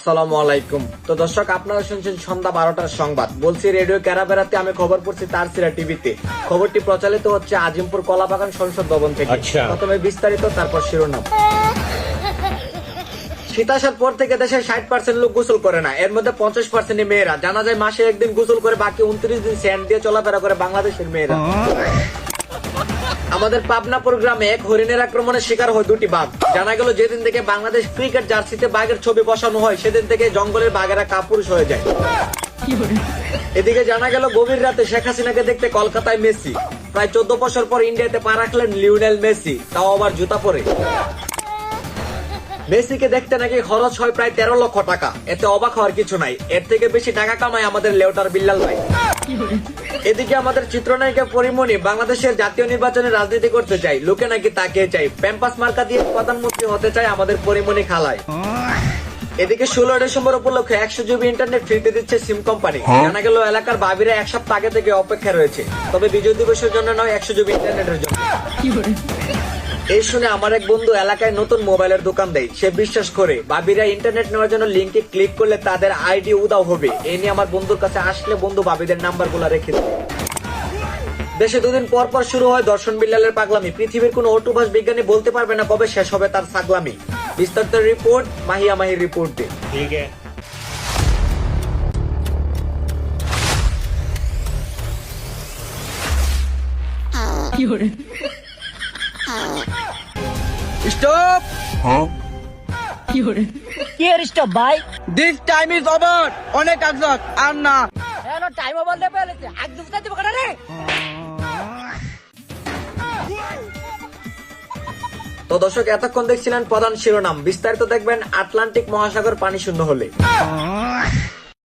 আসসালামু আলাইকুম। তো দর্শক, আপনারা শুনছেন সন্ধ্যা 12টার সংবাদ। বলছি রেডিও ক্যারাবেরাতে আমি খবর পড়ছি তারসিরা টিভিতে। খবরটি প্রচালিত হচ্ছে আজিমপুর কলাবাগান সংসদ ভবন থেকে। প্রথমে বিস্তারিত, তারপর শিরোনাম। শীত আসার পর থেকে দেশের 60% লোক গোসল করে না, এর মধ্যে 50% মেয়েরা। জানা যায় মাসে একদিন গোসল করে বাকি 29 দিন স্যান্ড দিয়ে চলাফেরা করে বাংলাদেশের মেয়েরা। আমাদের পাবনাপুর গ্রামে এক হরিণের আক্রমণের শিকার হয় 2টি বাঘ। জানা গেল যেদিন থেকে বাংলাদেশ ক্রিকেট জার্সিতে বাঘের ছবি বসানো হয় সেদিন থেকে জঙ্গলের বাঘেরা কাপুরুষ হয়ে যায়। এদিকে জানা গেল গভীর রাতে শেখ হাসিনাকে দেখতে কলকাতায় মেসি। প্রায় 14 বছর পর ইন্ডিয়াতে পা রাখলেন লিওনেল মেসি, তাও আবার জুতা পরে। মেসিকে দেখতে নাকি খরচ হয় প্রায় 13 লক্ষ টাকা। এতে অবাক হওয়ার কিছু নাই, এর থেকে বেশি টাকা কামায় আমাদের লেউটার বিল্লাল ভাই। এদিকে আমাদের চিত্রনায়িকা পরিমণি বাংলাদেশের জাতীয় নির্বাচনে রাজনীতি করতে চাই, লোকে নাকি তাকিয়ে চাই। প্যাম্পাস মার্কা দিয়ে প্রধানমন্ত্রী হতে চায় আমাদের পরিমণি খালায়। এদিকে 16 ডিসেম্বর উপলক্ষে 100 জিবি ইন্টারনেট ফ্রিতে দিচ্ছে সিম কোম্পানি। জানা গেল এলাকার ভাবিরা এক সপ্তাহ আগে থেকে অপেক্ষা রয়েছে, তবে বিজয় দিবসের জন্য নয়, 100 জিবি ইন্টারনেটের জন্য। এই শুনে আমার এক বন্ধু এলাকায় নতুন মোবাইলের দোকান দেয়। সে বিশ্বাস করে ভাবিরা ইন্টারনেট নেওয়ার জন্য লিঙ্কে ক্লিক করলে তাদের আইডি উধাও হবে। এই নিয়ে আমার বন্ধুর কাছে আসলে বন্ধু ভাবিদের নাম্বার গুলা রেখে দেয়। দেশে 2 দিন পর পর শুরু হয় দর্শন বিল্লালের পাগলামি। পৃথিবীর কোন অটুভাস বিজ্ঞানী বলতে পারবে না কবে শেষ হবে তার ছাগলামি। বিস্তারিত রিপোর্ট মাহিয়া মাহির রিপোর্ট দিয়ে। Stop! কি এর স্টপ ভাই? This time is over! অনেক আগজক আর না। এনো টাইম বলতে পেরেছে, আগ দুপটা দিব কেন রে? তো দর্শক, এতক্ষণ দেখছিলেন প্রধান শিরোনাম। বিস্তারিত দেখবেন আটলান্টিক মহাসাগর পানি শূন্য হলে।